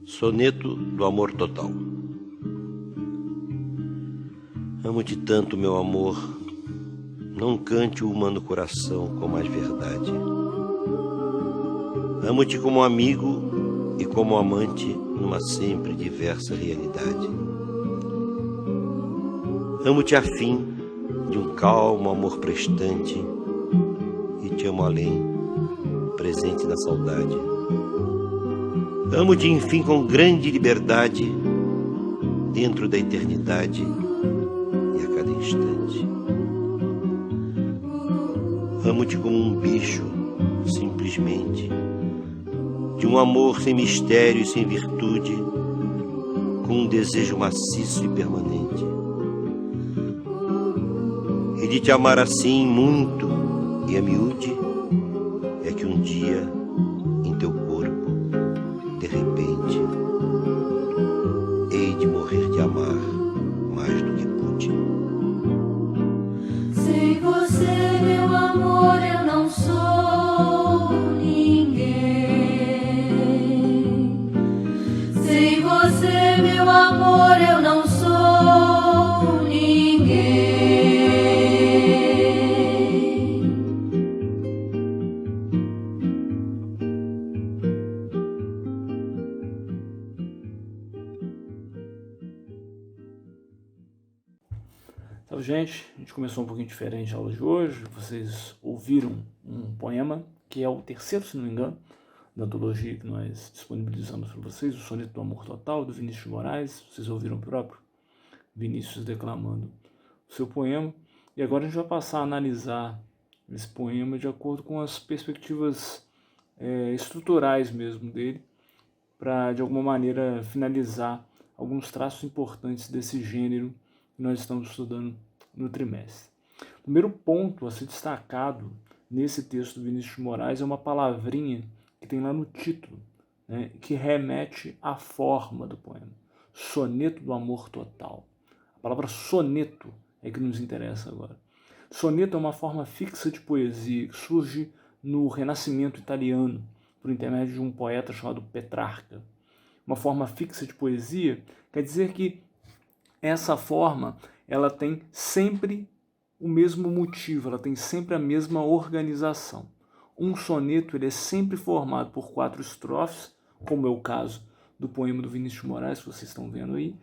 Soneto do amor total. Amo-te tanto, meu amor, não cante o humano coração com mais verdade. Amo-te como amigo e como amante numa sempre diversa realidade. Amo-te a fim de um calmo amor prestante e te amo além, presente na saudade. Amo-te, enfim, com grande liberdade, dentro da eternidade e a cada instante. Amo-te como um bicho, simplesmente, de um amor sem mistério e sem virtude, com um desejo maciço e permanente. E de te amar assim muito e a miúde, é que um dia, em teu corpo, de repente, hei de morrer de amar mais do que pude. Sem você, meu amor, eu não sou ninguém. Sem você, meu amor, eu não sou ninguém. Então, gente, a gente começou um pouquinho diferente a aula de hoje. Vocês ouviram um poema, que é o terceiro, se não me engano, da antologia que nós disponibilizamos para vocês, o Soneto do Amor Total, do Vinícius de Moraes. Vocês ouviram o próprio Vinícius declamando o seu poema. E agora a gente vai passar a analisar esse poema de acordo com as perspectivas estruturais mesmo dele, para, de alguma maneira, finalizar alguns traços importantes desse gênero que nós estamos estudando no trimestre. O primeiro ponto a ser destacado nesse texto do Vinícius de Moraes é uma palavrinha que tem lá no título, né, que remete à forma do poema. Soneto do Amor Total. A palavra soneto é que nos interessa agora. Soneto é uma forma fixa de poesia que surge no Renascimento italiano, por intermédio de um poeta chamado Petrarca. Uma forma fixa de poesia quer dizer que essa forma ela tem sempre o mesmo motivo, ela tem sempre a mesma organização. Um soneto ele é sempre formado por 4 estrofes, como é o caso do poema do Vinícius de Moraes, que vocês estão vendo aí,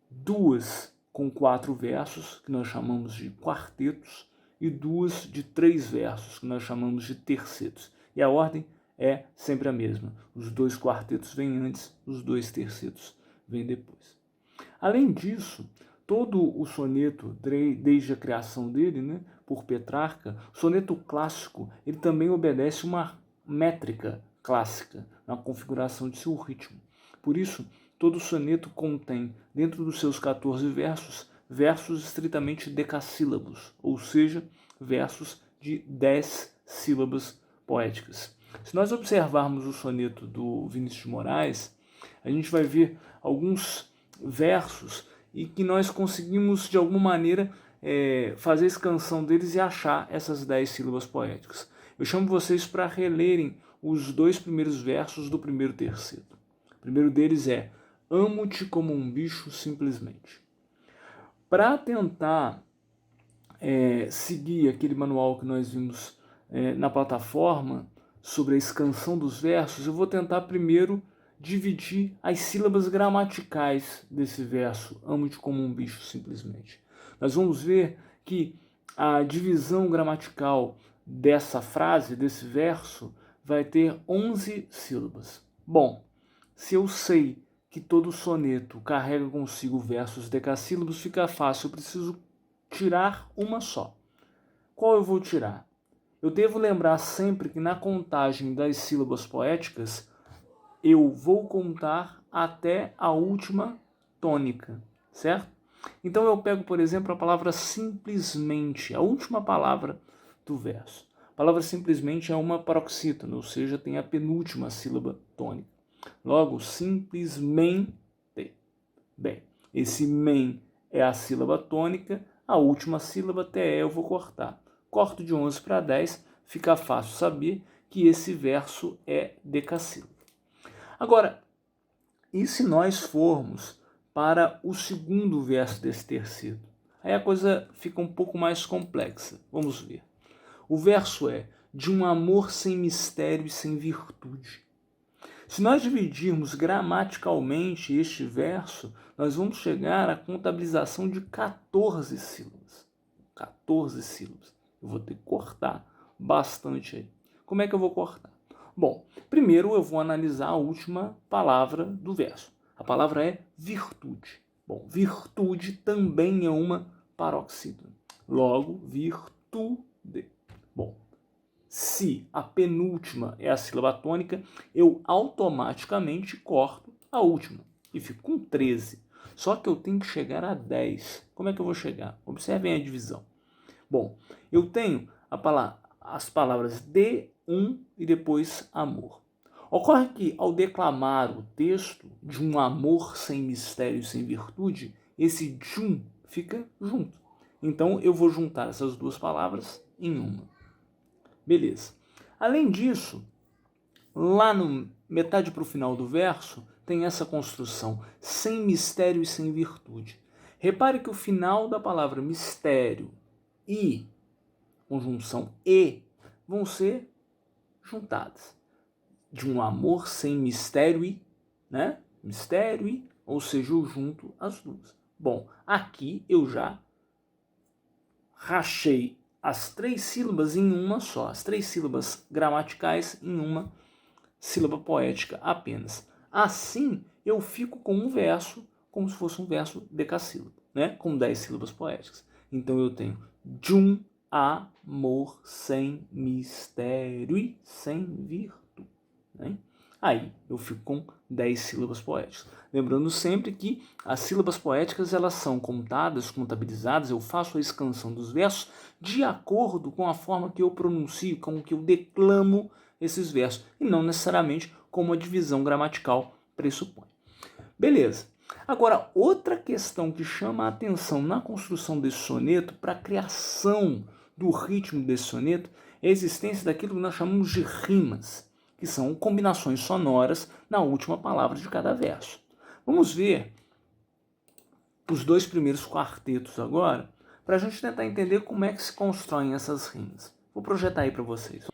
2 com 4 versos, que nós chamamos de quartetos, e 2 de 3 versos, que nós chamamos de tercetos. E a ordem é sempre a mesma. Os 2 quartetos vêm antes, os 2 tercetos vêm depois. Além disso, todo o soneto, desde a criação dele, né, por Petrarca, o soneto clássico, ele também obedece uma métrica clássica na configuração de seu ritmo. Por isso, todo soneto contém, dentro dos seus 14 versos, versos estritamente decassílabos, ou seja, versos de 10 sílabas poéticas. Se nós observarmos o soneto do Vinícius de Moraes, a gente vai ver alguns versos e que nós conseguimos, de alguma maneira, fazer a escansão deles e achar essas 10 sílabas poéticas. Eu chamo vocês para relerem os 2 primeiros versos do primeiro terceto. O primeiro deles é: amo-te como um bicho simplesmente. Para tentar seguir aquele manual que nós vimos na plataforma sobre a escansão dos versos, eu vou tentar primeiro dividir as sílabas gramaticais desse verso, amo-te como um bicho simplesmente. Nós vamos ver que a divisão gramatical dessa frase, desse verso, vai ter 11 sílabas. Bom, se eu sei que todo soneto carrega consigo versos decassílabos, fica fácil, eu preciso tirar uma só. Qual eu vou tirar? Eu devo lembrar sempre que na contagem das sílabas poéticas, eu vou contar até a última tônica, certo? Então eu pego, por exemplo, a palavra simplesmente, a última palavra do verso. A palavra simplesmente é uma paroxítona, ou seja, tem a penúltima sílaba tônica. Logo, simplesmente. Bem, esse men é a sílaba tônica, a última sílaba até eu vou cortar. Corto de 11 para 10, fica fácil saber que esse verso é decassílabo. Agora, E se nós formos para o segundo verso desse terceiro? Aí a coisa fica um pouco mais complexa. Vamos ver. O verso é: de um amor sem mistério e sem virtude. Se nós dividirmos gramaticalmente este verso, nós vamos chegar à contabilização de 14 sílabas. 14 sílabas. Eu vou ter que cortar bastante aí. Como é que eu vou cortar? Bom, primeiro eu vou analisar a última palavra do verso. A palavra é virtude. Bom, virtude também é uma paroxítona. Logo, virtude. Bom, se a penúltima é a sílaba tônica, eu automaticamente corto a última e fico com 13. Só que eu tenho que chegar a 10. Como é que eu vou chegar? Observem a divisão. Bom, eu tenho as palavras de, um e depois amor. Ocorre que, ao declamar o texto de um amor sem mistério e sem virtude, esse de um fica junto. Então, eu vou juntar essas duas palavras em uma. Beleza. Além disso, lá no metade para o final do verso, tem essa construção, sem mistério e sem virtude. Repare que o final da palavra mistério e conjunção e vão ser juntadas. De um amor sem mistério e, né? Mistério e, ou seja, eu junto as duas. Bom, aqui eu já rachei as 3 sílabas em uma só, as 3 sílabas gramaticais em uma sílaba poética apenas. Assim, eu fico com um verso, como se fosse um verso decassílabo, né? Com 10 sílabas poéticas. Então eu tenho de um amor sem mistério e sem virtude, né? Aí eu fico com 10 sílabas poéticas. Lembrando sempre que as sílabas poéticas elas são contadas, contabilizadas, eu faço a escansão dos versos de acordo com a forma que eu pronuncio, com que eu declamo esses versos, e não necessariamente como a divisão gramatical pressupõe. Beleza. Agora, outra questão que chama a atenção na construção desse soneto, para a criação do ritmo desse soneto, é a existência daquilo que nós chamamos de rimas, que são combinações sonoras na última palavra de cada verso. Vamos ver os 2 primeiros quartetos agora, para a gente tentar entender como é que se constroem essas rimas. Vou projetar aí para vocês.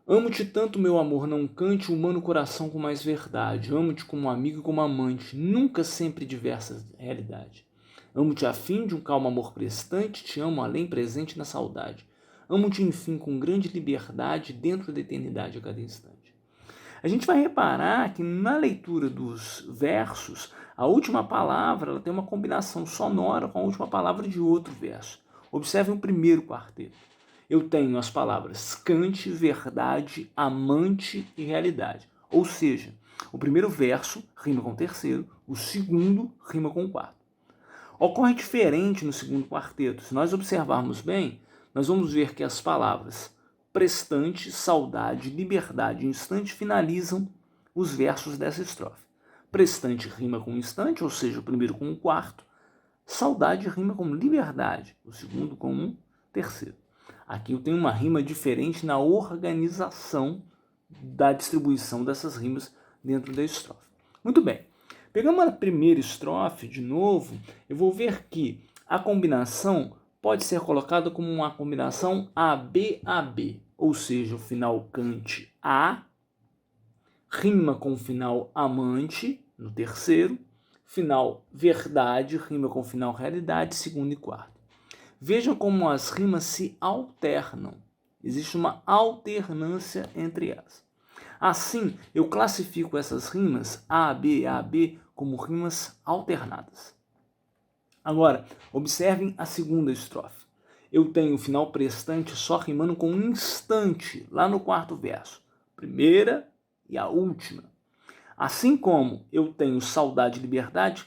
Amo-te tanto, meu amor, não cante o humano coração com mais verdade. Amo-te como amigo e como amante, nunca sempre diversa realidade. Amo-te a fim de um calmo amor prestante, te amo além presente na saudade. Amo-te, enfim, com grande liberdade, dentro da eternidade a cada instante. A gente vai reparar que na leitura dos versos, a última palavra ela tem uma combinação sonora com a última palavra de outro verso. Observem o primeiro quarteto. Eu tenho as palavras cante, verdade, amante e realidade. Ou seja, o primeiro verso rima com o terceiro, o segundo rima com o quarto. Ocorre diferente no segundo quarteto. Se nós observarmos bem, nós vamos ver que as palavras prestante, saudade, liberdade e instante finalizam os versos dessa estrofe. Prestante rima com instante, ou seja, o primeiro com o quarto. Saudade rima com liberdade, o segundo com um terceiro. Aqui eu tenho uma rima diferente na organização da distribuição dessas rimas dentro da estrofe. Muito bem. Pegando a primeira estrofe de novo, eu vou ver que a combinação pode ser colocada como uma combinação AB-AB, ou seja, o final cante A, rima com o final amante, no terceiro, final verdade, rima com o final realidade, segundo e quarto. Vejam como as rimas se alternam. Existe uma alternância entre elas. Assim, eu classifico essas rimas A, B, A, B como rimas alternadas. Agora, observem a segunda estrofe. Eu tenho o final prestante só rimando com um instante, lá no quarto verso. Primeira e a última. Assim como eu tenho saudade e liberdade,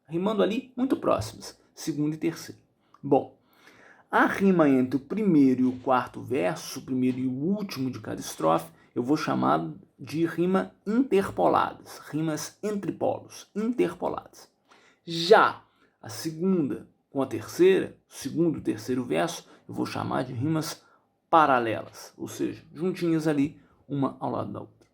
rimando ali muito próximas, segundo e terceiro. Bom, a rima entre o primeiro e o quarto verso, o primeiro e o último de cada estrofe, eu vou chamar de rima interpoladas, rimas entre polos, interpoladas. Já a segunda com a terceira, segundo e terceiro verso, eu vou chamar de rimas paralelas, ou seja, juntinhas ali, uma ao lado da outra.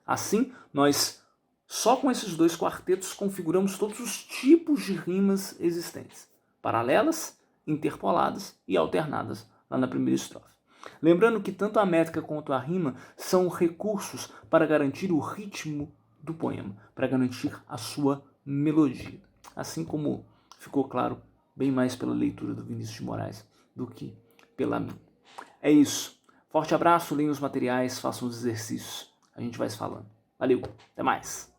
Assim, nós Só com esses dois quartetos configuramos todos os tipos de rimas existentes, paralelas, interpoladas e alternadas lá na primeira estrofe. Lembrando que tanto a métrica quanto a rima são recursos para garantir o ritmo do poema, para garantir a sua melodia. Assim como ficou claro bem mais pela leitura do Vinícius de Moraes do que pela minha. É isso. Forte abraço, leiam os materiais, façam os exercícios. A gente vai se falando. Valeu, até mais.